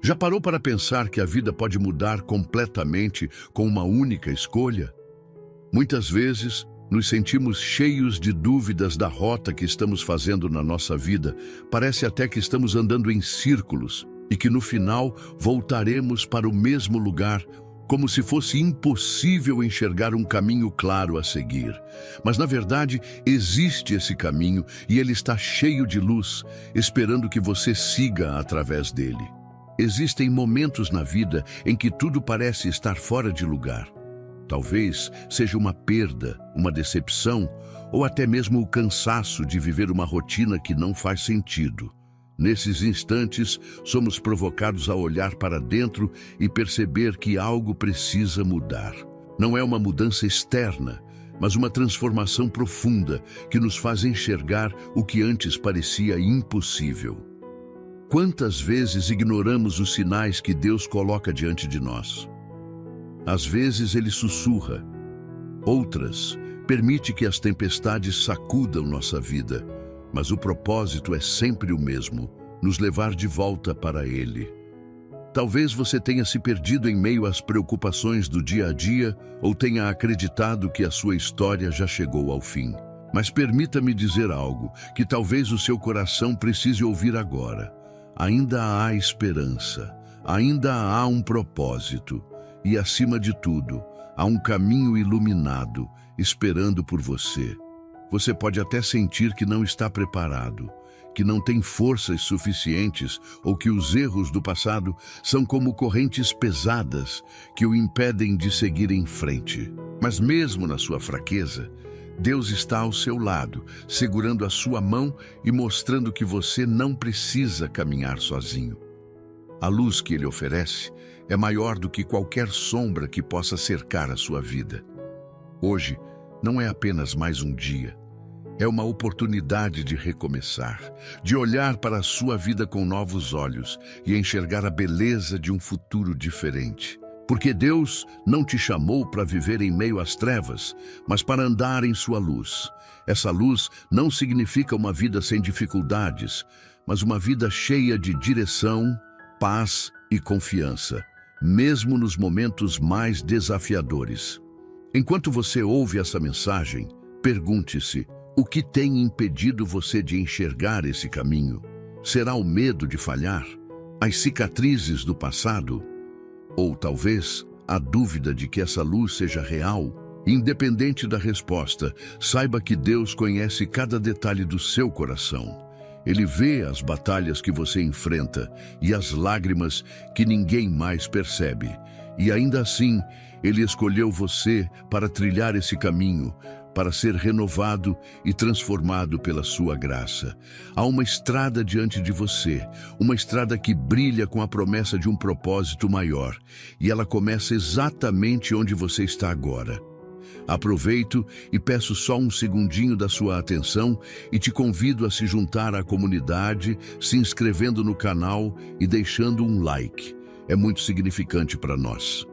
Já parou para pensar que a vida pode mudar completamente com uma única escolha? Muitas vezes, nos sentimos cheios de dúvidas da rota que estamos fazendo na nossa vida. Parece até que estamos andando em círculos e que no final voltaremos para o mesmo lugar, como se fosse impossível enxergar um caminho claro a seguir. Mas, na verdade, existe esse caminho e ele está cheio de luz, esperando que você siga através dele. Existem momentos na vida em que tudo parece estar fora de lugar. Talvez seja uma perda, uma decepção, ou até mesmo o cansaço de viver uma rotina que não faz sentido. Nesses instantes, somos provocados a olhar para dentro e perceber que algo precisa mudar. Não é uma mudança externa, mas uma transformação profunda que nos faz enxergar o que antes parecia impossível. Quantas vezes ignoramos os sinais que Deus coloca diante de nós? Às vezes Ele sussurra, outras permite que as tempestades sacudam nossa vida, mas o propósito é sempre o mesmo, nos levar de volta para Ele. Talvez você tenha se perdido em meio às preocupações do dia a dia ou tenha acreditado que a sua história já chegou ao fim. Mas permita-me dizer algo que talvez o seu coração precise ouvir agora. Ainda há esperança, ainda há um propósito e, acima de tudo, há um caminho iluminado esperando por você. Você pode até sentir que não está preparado, que não tem forças suficientes ou que os erros do passado são como correntes pesadas que o impedem de seguir em frente. Mas mesmo na sua fraqueza, Deus está ao seu lado, segurando a sua mão e mostrando que você não precisa caminhar sozinho. A luz que Ele oferece é maior do que qualquer sombra que possa cercar a sua vida. Hoje não é apenas mais um dia. É uma oportunidade de recomeçar, de olhar para a sua vida com novos olhos e enxergar a beleza de um futuro diferente. Porque Deus não te chamou para viver em meio às trevas, mas para andar em sua luz. Essa luz não significa uma vida sem dificuldades, mas uma vida cheia de direção, paz e confiança, mesmo nos momentos mais desafiadores. Enquanto você ouve essa mensagem, pergunte-se: o que tem impedido você de enxergar esse caminho? Será o medo de falhar? As cicatrizes do passado? Ou talvez a dúvida de que essa luz seja real? Independente da resposta, saiba que Deus conhece cada detalhe do seu coração. Ele vê as batalhas que você enfrenta e as lágrimas que ninguém mais percebe. E ainda assim, Ele escolheu você para trilhar esse caminho, para ser renovado e transformado pela sua graça. Há uma estrada diante de você, uma estrada que brilha com a promessa de um propósito maior, e ela começa exatamente onde você está agora. Aproveito e peço só um segundinho da sua atenção e te convido a se juntar à comunidade, se inscrevendo no canal e deixando um like. É muito significante para nós.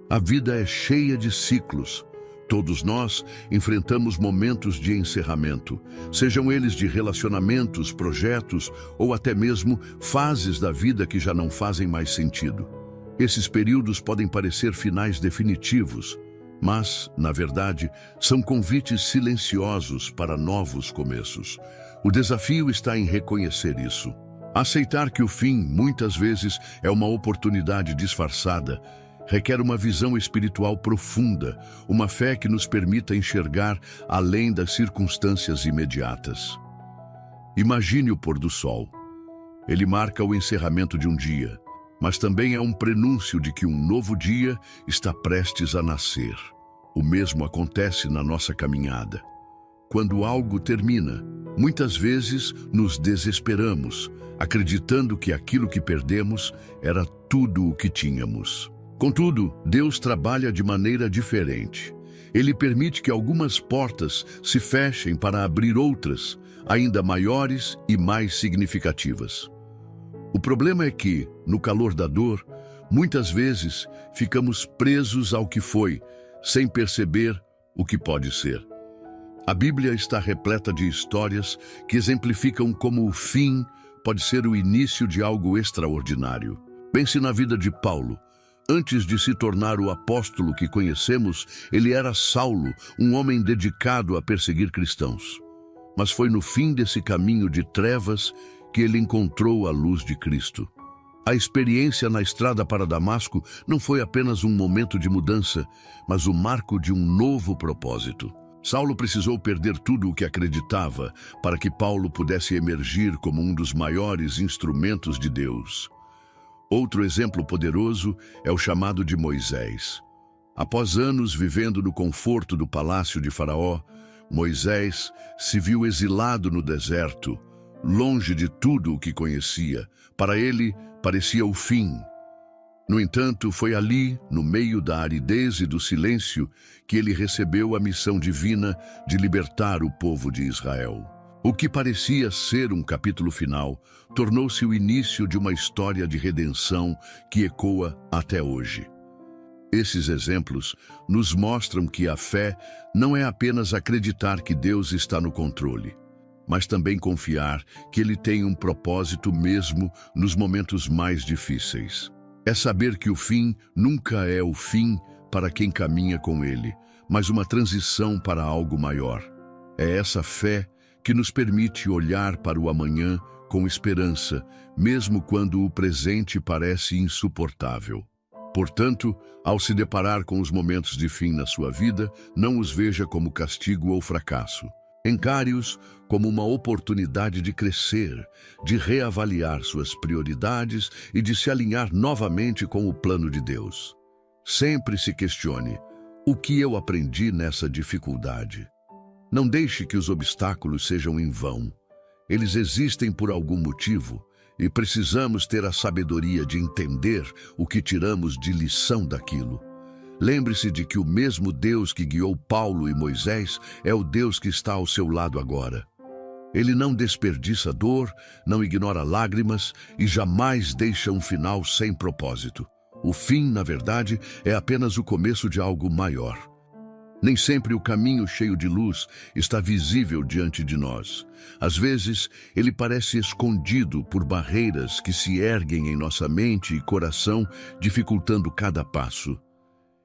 A vida é cheia de ciclos. Todos nós enfrentamos momentos de encerramento, sejam eles de relacionamentos, projetos ou até mesmo fases da vida que já não fazem mais sentido. Esses períodos podem parecer finais definitivos, mas, na verdade, são convites silenciosos para novos começos. O desafio está em reconhecer isso. Aceitar que o fim, muitas vezes, é uma oportunidade disfarçada, requer uma visão espiritual profunda, uma fé que nos permita enxergar além das circunstâncias imediatas. Imagine o pôr do sol. Ele marca o encerramento de um dia, mas também é um prenúncio de que um novo dia está prestes a nascer. O mesmo acontece na nossa caminhada. Quando algo termina, muitas vezes nos desesperamos, acreditando que aquilo que perdemos era tudo o que tínhamos. Contudo, Deus trabalha de maneira diferente. Ele permite que algumas portas se fechem para abrir outras, ainda maiores e mais significativas. O problema é que, no calor da dor, muitas vezes ficamos presos ao que foi, sem perceber o que pode ser. A Bíblia está repleta de histórias que exemplificam como o fim pode ser o início de algo extraordinário. Pense na vida de Paulo. Antes de se tornar o apóstolo que conhecemos, ele era Saulo, um homem dedicado a perseguir cristãos. Mas foi no fim desse caminho de trevas que ele encontrou a luz de Cristo. A experiência na estrada para Damasco não foi apenas um momento de mudança, mas o marco de um novo propósito. Saulo precisou perder tudo o que acreditava para que Paulo pudesse emergir como um dos maiores instrumentos de Deus. Outro exemplo poderoso é o chamado de Moisés. Após anos vivendo no conforto do palácio de Faraó, Moisés se viu exilado no deserto, longe de tudo o que conhecia. Para ele, parecia o fim. No entanto, foi ali, no meio da aridez e do silêncio, que ele recebeu a missão divina de libertar o povo de Israel. O que parecia ser um capítulo final, tornou-se o início de uma história de redenção que ecoa até hoje. Esses exemplos nos mostram que a fé não é apenas acreditar que Deus está no controle, mas também confiar que Ele tem um propósito mesmo nos momentos mais difíceis. É saber que o fim nunca é o fim para quem caminha com Ele, mas uma transição para algo maior. É essa fé que nos permite olhar para o amanhã com esperança, mesmo quando o presente parece insuportável. Portanto, ao se deparar com os momentos de fim na sua vida, não os veja como castigo ou fracasso. Encare-os como uma oportunidade de crescer, de reavaliar suas prioridades e de se alinhar novamente com o plano de Deus. Sempre se questione: o que eu aprendi nessa dificuldade? Não deixe que os obstáculos sejam em vão. Eles existem por algum motivo e precisamos ter a sabedoria de entender o que tiramos de lição daquilo. Lembre-se de que o mesmo Deus que guiou Paulo e Moisés é o Deus que está ao seu lado agora. Ele não desperdiça dor, não ignora lágrimas e jamais deixa um final sem propósito. O fim, na verdade, é apenas o começo de algo maior. Nem sempre o caminho cheio de luz está visível diante de nós. Às vezes, ele parece escondido por barreiras que se erguem em nossa mente e coração, dificultando cada passo.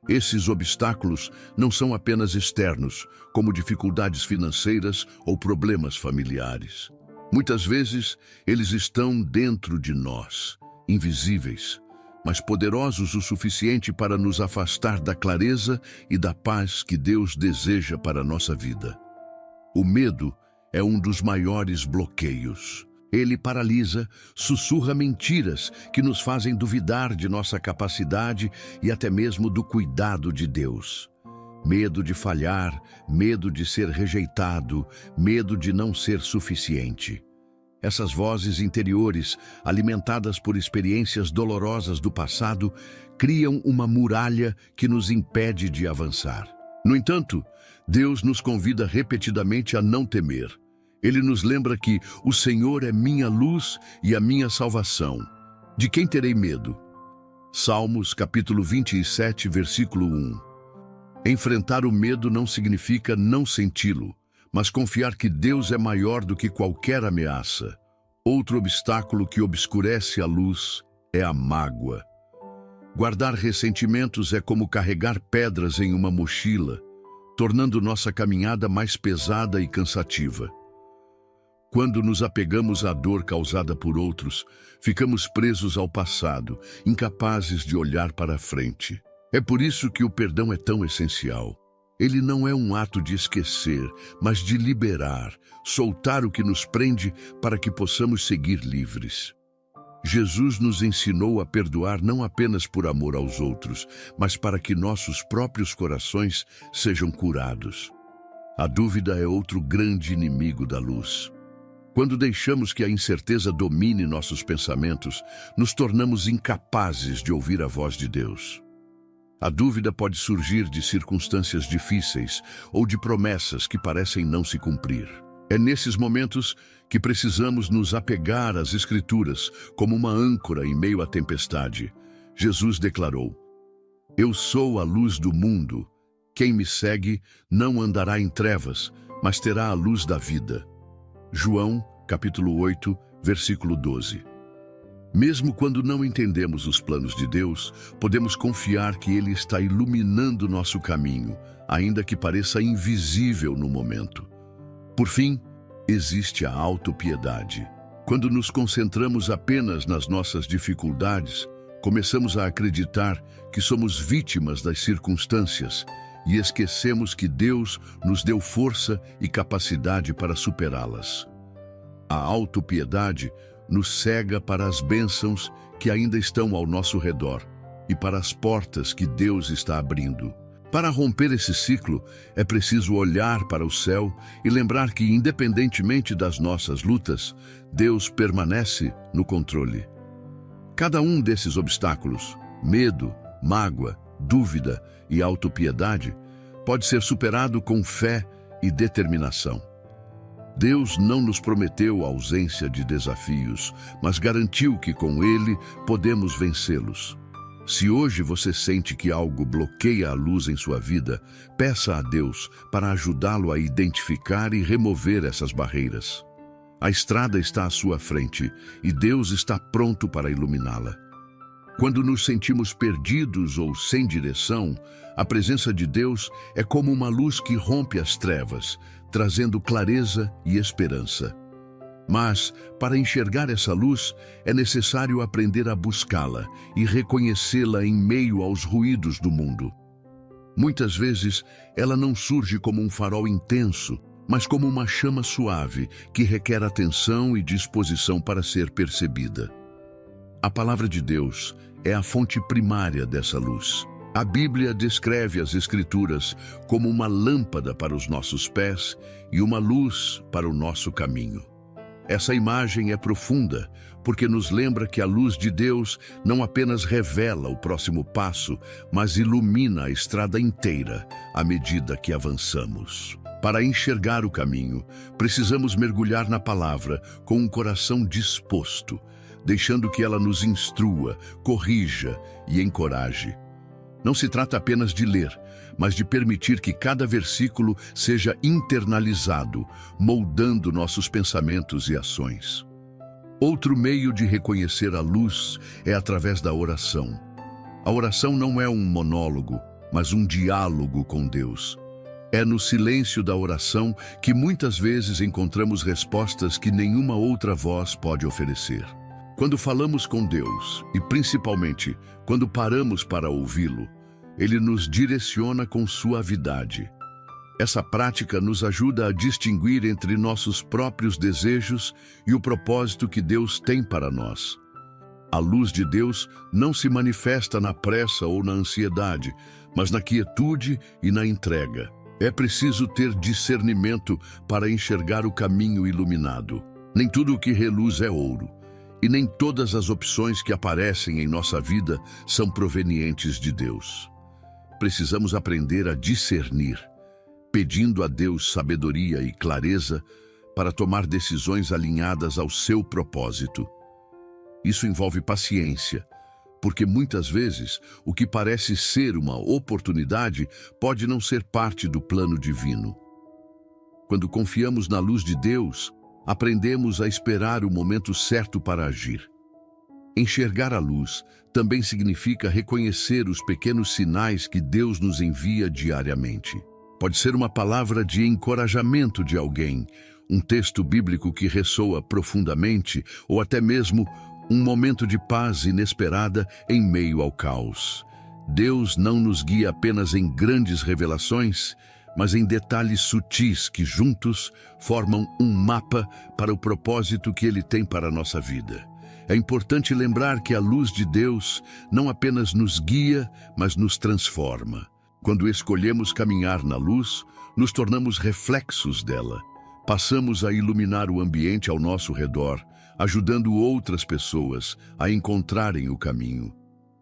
Esses obstáculos não são apenas externos, como dificuldades financeiras ou problemas familiares. Muitas vezes, eles estão dentro de nós, invisíveis, mas poderosos o suficiente para nos afastar da clareza e da paz que Deus deseja para a nossa vida. O medo é um dos maiores bloqueios. Ele paralisa, sussurra mentiras que nos fazem duvidar de nossa capacidade e até mesmo do cuidado de Deus. Medo de falhar, medo de ser rejeitado, medo de não ser suficiente. Essas vozes interiores, alimentadas por experiências dolorosas do passado, criam uma muralha que nos impede de avançar. No entanto, Deus nos convida repetidamente a não temer. Ele nos lembra que o Senhor é minha luz e a minha salvação. De quem terei medo? Salmos, capítulo 27, versículo 1. Enfrentar o medo não significa não senti-lo, mas confiar que Deus é maior do que qualquer ameaça. Outro obstáculo que obscurece a luz é a mágoa. Guardar ressentimentos é como carregar pedras em uma mochila, tornando nossa caminhada mais pesada e cansativa. Quando nos apegamos à dor causada por outros, ficamos presos ao passado, incapazes de olhar para a frente. É por isso que o perdão é tão essencial. Ele não é um ato de esquecer, mas de liberar, soltar o que nos prende para que possamos seguir livres. Jesus nos ensinou a perdoar não apenas por amor aos outros, mas para que nossos próprios corações sejam curados. A dúvida é outro grande inimigo da luz. Quando deixamos que a incerteza domine nossos pensamentos, nos tornamos incapazes de ouvir a voz de Deus. A dúvida pode surgir de circunstâncias difíceis ou de promessas que parecem não se cumprir. É nesses momentos que precisamos nos apegar às Escrituras como uma âncora em meio à tempestade. Jesus declarou: "Eu sou a luz do mundo. Quem me segue não andará em trevas, mas terá a luz da vida." João, capítulo 8, versículo 12. Mesmo quando não entendemos os planos de Deus, podemos confiar que Ele está iluminando nosso caminho, ainda que pareça invisível no momento. Por fim, existe a autopiedade. Quando nos concentramos apenas nas nossas dificuldades, começamos a acreditar que somos vítimas das circunstâncias e esquecemos que Deus nos deu força e capacidade para superá-las. A autopiedade nos cega para as bênçãos que ainda estão ao nosso redor e para as portas que Deus está abrindo. Para romper esse ciclo, é preciso olhar para o céu e lembrar que, independentemente das nossas lutas, Deus permanece no controle. Cada um desses obstáculos, medo, mágoa, dúvida e autopiedade, pode ser superado com fé e determinação. Deus não nos prometeu a ausência de desafios, mas garantiu que com Ele podemos vencê-los. Se hoje você sente que algo bloqueia a luz em sua vida, peça a Deus para ajudá-lo a identificar e remover essas barreiras. A estrada está à sua frente e Deus está pronto para iluminá-la. Quando nos sentimos perdidos ou sem direção, a presença de Deus é como uma luz que rompe as trevas, trazendo clareza e esperança. Mas, para enxergar essa luz, é necessário aprender a buscá-la e reconhecê-la em meio aos ruídos do mundo. Muitas vezes, ela não surge como um farol intenso, mas como uma chama suave que requer atenção e disposição para ser percebida. A palavra de Deus é a fonte primária dessa luz. A Bíblia descreve as Escrituras como uma lâmpada para os nossos pés e uma luz para o nosso caminho. Essa imagem é profunda, porque nos lembra que a luz de Deus não apenas revela o próximo passo, mas ilumina a estrada inteira à medida que avançamos. Para enxergar o caminho, precisamos mergulhar na palavra com um coração disposto, deixando que ela nos instrua, corrija e encoraje. Não se trata apenas de ler, mas de permitir que cada versículo seja internalizado, moldando nossos pensamentos e ações. Outro meio de reconhecer a luz é através da oração. A oração não é um monólogo, mas um diálogo com Deus. É no silêncio da oração que muitas vezes encontramos respostas que nenhuma outra voz pode oferecer. Quando falamos com Deus, e principalmente quando paramos para ouvi-lo, Ele nos direciona com suavidade. Essa prática nos ajuda a distinguir entre nossos próprios desejos e o propósito que Deus tem para nós. A luz de Deus não se manifesta na pressa ou na ansiedade, mas na quietude e na entrega. É preciso ter discernimento para enxergar o caminho iluminado. Nem tudo o que reluz é ouro. E nem todas as opções que aparecem em nossa vida são provenientes de Deus. Precisamos aprender a discernir, pedindo a Deus sabedoria e clareza para tomar decisões alinhadas ao seu propósito. Isso envolve paciência, porque muitas vezes o que parece ser uma oportunidade pode não ser parte do plano divino. Quando confiamos na luz de Deus, aprendemos a esperar o momento certo para agir. Enxergar a luz também significa reconhecer os pequenos sinais que Deus nos envia diariamente. Pode ser uma palavra de encorajamento de alguém, um texto bíblico que ressoa profundamente, ou até mesmo um momento de paz inesperada em meio ao caos. Deus não nos guia apenas em grandes revelações, mas em detalhes sutis que juntos formam um mapa para o propósito que Ele tem para a nossa vida. É importante lembrar que a luz de Deus não apenas nos guia, mas nos transforma. Quando escolhemos caminhar na luz, nos tornamos reflexos dela. Passamos a iluminar o ambiente ao nosso redor, ajudando outras pessoas a encontrarem o caminho.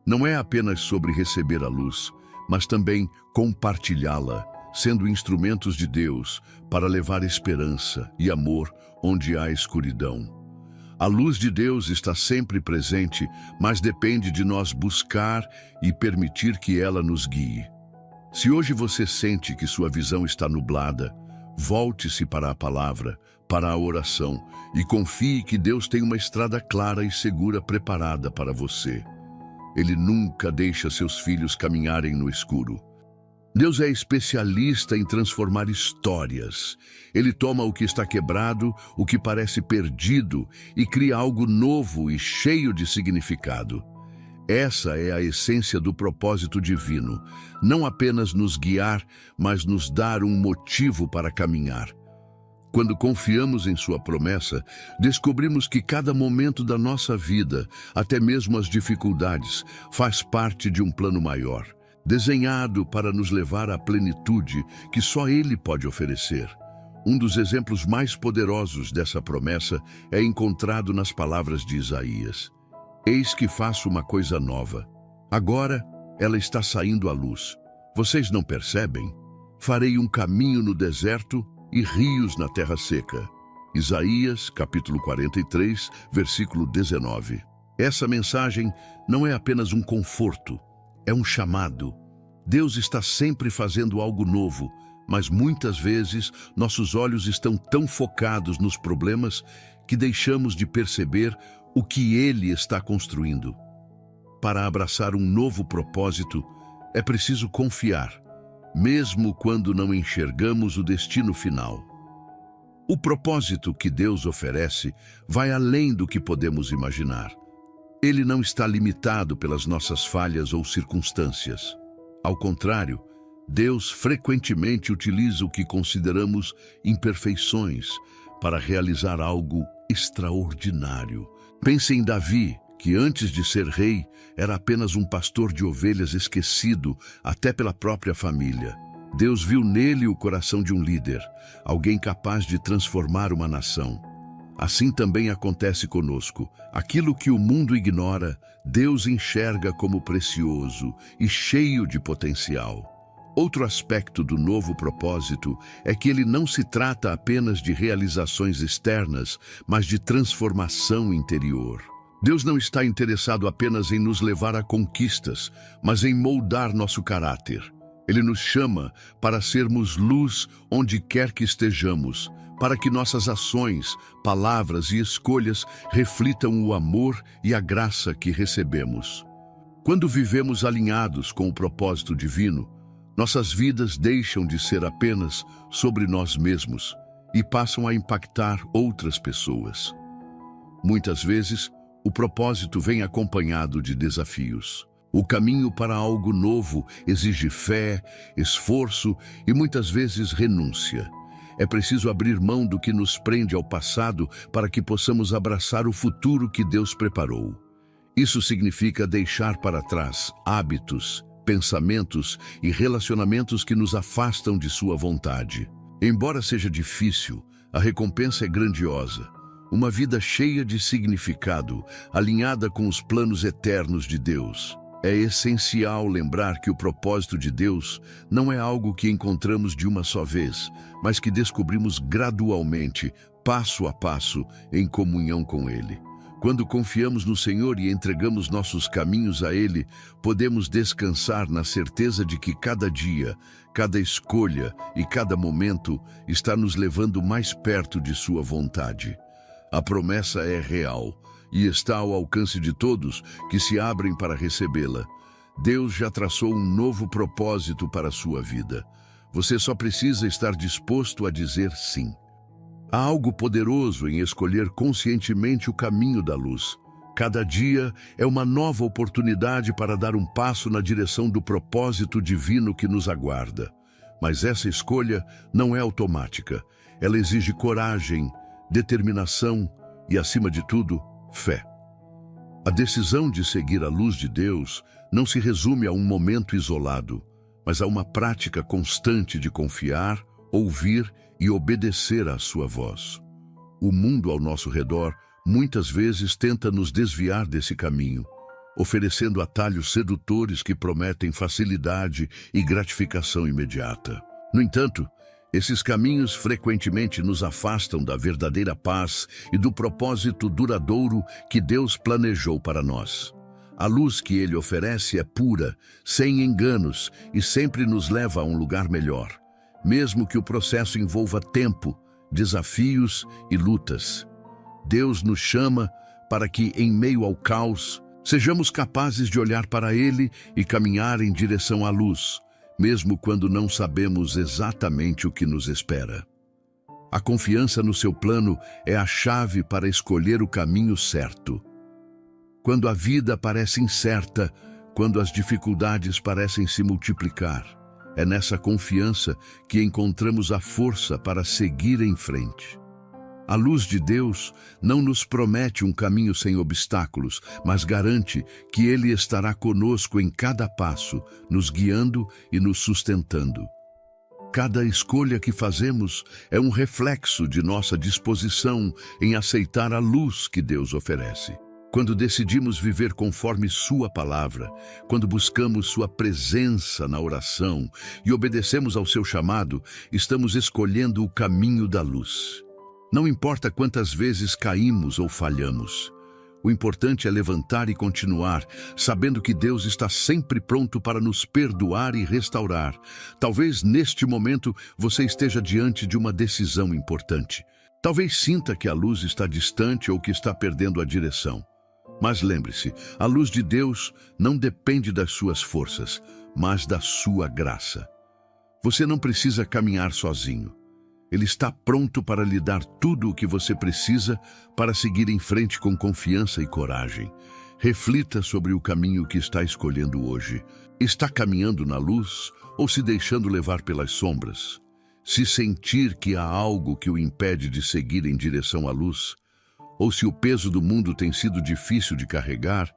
Não é apenas sobre receber a luz, mas também compartilhá-la, sendo instrumentos de Deus para levar esperança e amor onde há escuridão. A luz de Deus está sempre presente, mas depende de nós buscar e permitir que ela nos guie. Se hoje você sente que sua visão está nublada, volte-se para a palavra, para a oração e confie que Deus tem uma estrada clara e segura preparada para você. Ele nunca deixa seus filhos caminharem no escuro. Deus é especialista em transformar histórias. Ele toma o que está quebrado, o que parece perdido, e cria algo novo e cheio de significado. Essa é a essência do propósito divino, não apenas nos guiar, mas nos dar um motivo para caminhar. Quando confiamos em sua promessa, descobrimos que cada momento da nossa vida, até mesmo as dificuldades, faz parte de um plano maior, desenhado para nos levar à plenitude que só Ele pode oferecer. Um dos exemplos mais poderosos dessa promessa é encontrado nas palavras de Isaías. Eis que faço uma coisa nova. Agora ela está saindo à luz. Vocês não percebem? Farei um caminho no deserto e rios na terra seca. Isaías, capítulo 43, versículo 19. Essa mensagem não é apenas um conforto, é um chamado. Deus está sempre fazendo algo novo, mas muitas vezes nossos olhos estão tão focados nos problemas que deixamos de perceber o que Ele está construindo. Para abraçar um novo propósito, é preciso confiar, mesmo quando não enxergamos o destino final. O propósito que Deus oferece vai além do que podemos imaginar. Ele não está limitado pelas nossas falhas ou circunstâncias. Ao contrário, Deus frequentemente utiliza o que consideramos imperfeições para realizar algo extraordinário. Pense em Davi, que antes de ser rei, era apenas um pastor de ovelhas esquecido até pela própria família. Deus viu nele o coração de um líder, alguém capaz de transformar uma nação. Assim também acontece conosco. Aquilo que o mundo ignora, Deus enxerga como precioso e cheio de potencial. Outro aspecto do novo propósito é que ele não se trata apenas de realizações externas, mas de transformação interior. Deus não está interessado apenas em nos levar a conquistas, mas em moldar nosso caráter. Ele nos chama para sermos luz onde quer que estejamos, para que nossas ações, palavras e escolhas reflitam o amor e a graça que recebemos. Quando vivemos alinhados com o propósito divino, nossas vidas deixam de ser apenas sobre nós mesmos e passam a impactar outras pessoas. Muitas vezes, o propósito vem acompanhado de desafios. O caminho para algo novo exige fé, esforço e muitas vezes renúncia. É preciso abrir mão do que nos prende ao passado para que possamos abraçar o futuro que Deus preparou. Isso significa deixar para trás hábitos, pensamentos e relacionamentos que nos afastam de sua vontade. Embora seja difícil, a recompensa é grandiosa. Uma vida cheia de significado, alinhada com os planos eternos de Deus. É essencial lembrar que o propósito de Deus não é algo que encontramos de uma só vez, mas que descobrimos gradualmente, passo a passo, em comunhão com Ele. Quando confiamos no Senhor e entregamos nossos caminhos a Ele, podemos descansar na certeza de que cada dia, cada escolha e cada momento está nos levando mais perto de sua vontade. A promessa é real e está ao alcance de todos que se abrem para recebê-la. Deus já traçou um novo propósito para a sua vida. Você só precisa estar disposto a dizer sim. Há algo poderoso em escolher conscientemente o caminho da luz. Cada dia é uma nova oportunidade para dar um passo na direção do propósito divino que nos aguarda. Mas essa escolha não é automática. Ela exige coragem, determinação e, acima de tudo, fé. A decisão de seguir a luz de Deus não se resume a um momento isolado, mas a uma prática constante de confiar, ouvir e obedecer à sua voz. O mundo ao nosso redor muitas vezes tenta nos desviar desse caminho, oferecendo atalhos sedutores que prometem facilidade e gratificação imediata. No entanto, esses caminhos frequentemente nos afastam da verdadeira paz e do propósito duradouro que Deus planejou para nós. A luz que Ele oferece é pura, sem enganos e sempre nos leva a um lugar melhor. Mesmo que o processo envolva tempo, desafios e lutas. Deus nos chama para que, em meio ao caos, sejamos capazes de olhar para Ele e caminhar em direção à luz, mesmo quando não sabemos exatamente o que nos espera. A confiança no seu plano é a chave para escolher o caminho certo. Quando a vida parece incerta, quando as dificuldades parecem se multiplicar, é nessa confiança que encontramos a força para seguir em frente. A luz de Deus não nos promete um caminho sem obstáculos, mas garante que Ele estará conosco em cada passo, nos guiando e nos sustentando. Cada escolha que fazemos é um reflexo de nossa disposição em aceitar a luz que Deus oferece. Quando decidimos viver conforme Sua palavra, quando buscamos Sua presença na oração e obedecemos ao Seu chamado, estamos escolhendo o caminho da luz. Não importa quantas vezes caímos ou falhamos. O importante é levantar e continuar, sabendo que Deus está sempre pronto para nos perdoar e restaurar. Talvez neste momento você esteja diante de uma decisão importante. Talvez sinta que a luz está distante ou que está perdendo a direção. Mas lembre-se, a luz de Deus não depende das suas forças, mas da sua graça. Você não precisa caminhar sozinho. Ele está pronto para lhe dar tudo o que você precisa para seguir em frente com confiança e coragem. Reflita sobre o caminho que está escolhendo hoje. Está caminhando na luz ou se deixando levar pelas sombras? Se sentir que há algo que o impede de seguir em direção à luz, ou se o peso do mundo tem sido difícil de carregar,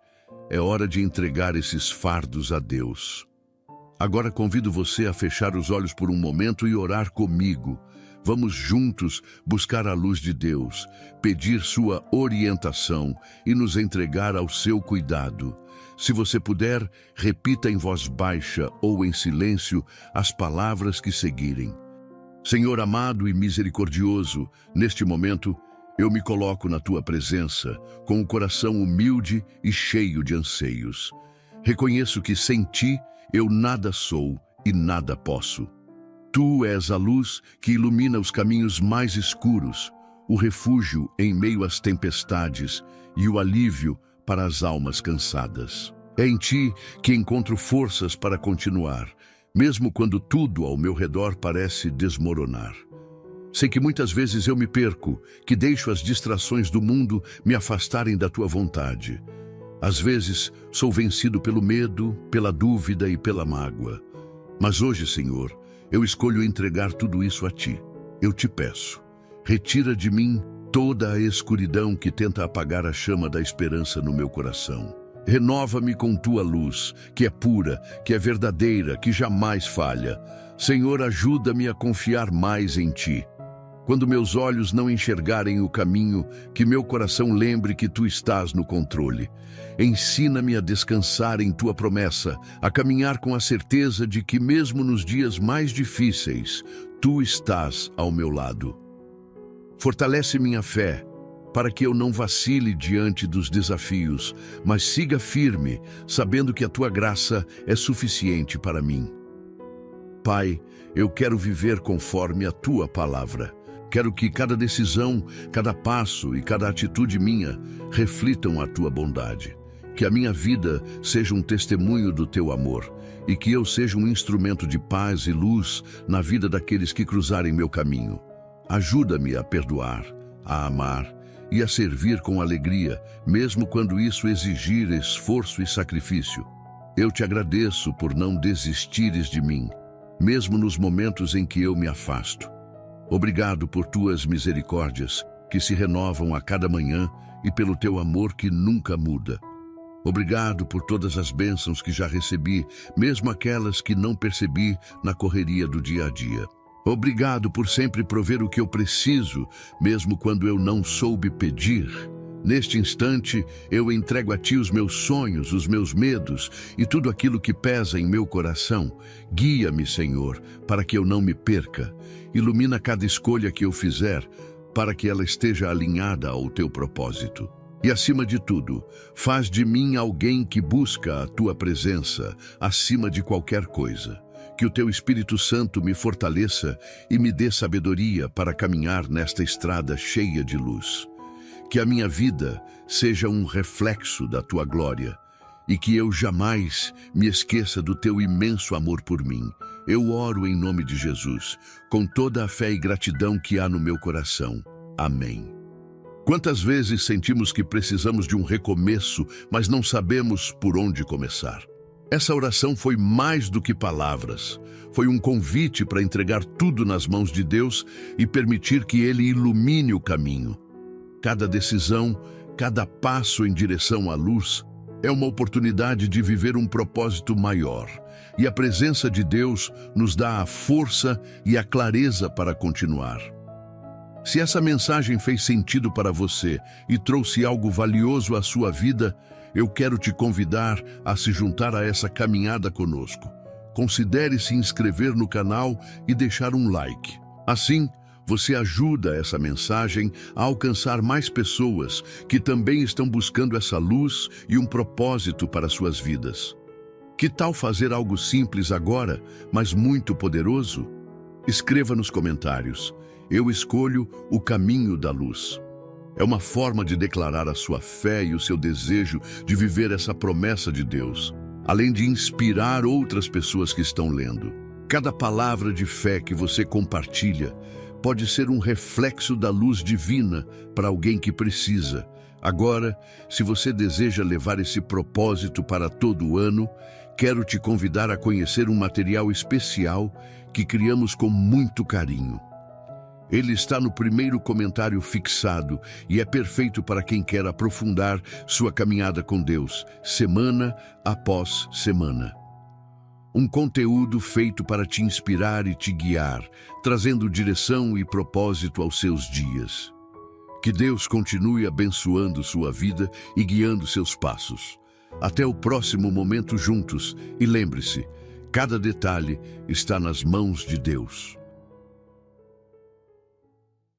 é hora de entregar esses fardos a Deus. Agora convido você a fechar os olhos por um momento e orar comigo. Vamos juntos buscar a luz de Deus, pedir sua orientação e nos entregar ao seu cuidado. Se você puder, repita em voz baixa ou em silêncio as palavras que seguirem. Senhor amado e misericordioso, neste momento, eu me coloco na tua presença, com o coração humilde e cheio de anseios. Reconheço que sem ti eu nada sou e nada posso. Tu és a luz que ilumina os caminhos mais escuros, o refúgio em meio às tempestades e o alívio para as almas cansadas. É em ti que encontro forças para continuar, mesmo quando tudo ao meu redor parece desmoronar. Sei que muitas vezes eu me perco, que deixo as distrações do mundo me afastarem da tua vontade. Às vezes sou vencido pelo medo, pela dúvida e pela mágoa. Mas hoje, Senhor, eu escolho entregar tudo isso a ti. Eu te peço, retira de mim toda a escuridão que tenta apagar a chama da esperança no meu coração. Renova-me com tua luz, que é pura, que é verdadeira, que jamais falha. Senhor, ajuda-me a confiar mais em ti. Quando meus olhos não enxergarem o caminho, que meu coração lembre que tu estás no controle. Ensina-me a descansar em tua promessa, a caminhar com a certeza de que mesmo nos dias mais difíceis, tu estás ao meu lado. Fortalece minha fé, para que eu não vacile diante dos desafios, mas siga firme, sabendo que a tua graça é suficiente para mim. Pai, eu quero viver conforme a tua palavra. Quero que cada decisão, cada passo e cada atitude minha reflitam a tua bondade. Que a minha vida seja um testemunho do teu amor e que eu seja um instrumento de paz e luz na vida daqueles que cruzarem meu caminho. Ajuda-me a perdoar, a amar e a servir com alegria, mesmo quando isso exigir esforço e sacrifício. Eu te agradeço por não desistires de mim, mesmo nos momentos em que eu me afasto. Obrigado por tuas misericórdias, que se renovam a cada manhã, e pelo teu amor que nunca muda. Obrigado por todas as bênçãos que já recebi, mesmo aquelas que não percebi na correria do dia a dia. Obrigado por sempre prover o que eu preciso, mesmo quando eu não soube pedir. Neste instante, eu entrego a ti os meus sonhos, os meus medos e tudo aquilo que pesa em meu coração. Guia-me, Senhor, para que eu não me perca. Ilumina cada escolha que eu fizer, para que ela esteja alinhada ao teu propósito. E, acima de tudo, faz de mim alguém que busca a tua presença acima de qualquer coisa. Que o teu Espírito Santo me fortaleça e me dê sabedoria para caminhar nesta estrada cheia de luz. Que a minha vida seja um reflexo da tua glória e que eu jamais me esqueça do teu imenso amor por mim. Eu oro em nome de Jesus, com toda a fé e gratidão que há no meu coração. Amém. Quantas vezes sentimos que precisamos de um recomeço, mas não sabemos por onde começar? Essa oração foi mais do que palavras. Foi um convite para entregar tudo nas mãos de Deus e permitir que Ele ilumine o caminho. Cada decisão, cada passo em direção à luz é uma oportunidade de viver um propósito maior. E a presença de Deus nos dá a força e a clareza para continuar. Se essa mensagem fez sentido para você e trouxe algo valioso à sua vida, eu quero te convidar a se juntar a essa caminhada conosco. Considere se inscrever no canal e deixar um like. Assim, você ajuda essa mensagem a alcançar mais pessoas que também estão buscando essa luz e um propósito para suas vidas. Que tal fazer algo simples agora, mas muito poderoso? Escreva nos comentários: eu escolho o caminho da luz. É uma forma de declarar a sua fé e o seu desejo de viver essa promessa de Deus, além de inspirar outras pessoas que estão lendo. Cada palavra de fé que você compartilha pode ser um reflexo da luz divina para alguém que precisa. Agora, se você deseja levar esse propósito para todo o ano, quero te convidar a conhecer um material especial que criamos com muito carinho. Ele está no primeiro comentário fixado e é perfeito para quem quer aprofundar sua caminhada com Deus, semana após semana. Um conteúdo feito para te inspirar e te guiar, trazendo direção e propósito aos seus dias. Que Deus continue abençoando sua vida e guiando seus passos. Até o próximo momento juntos e lembre-se, cada detalhe está nas mãos de Deus.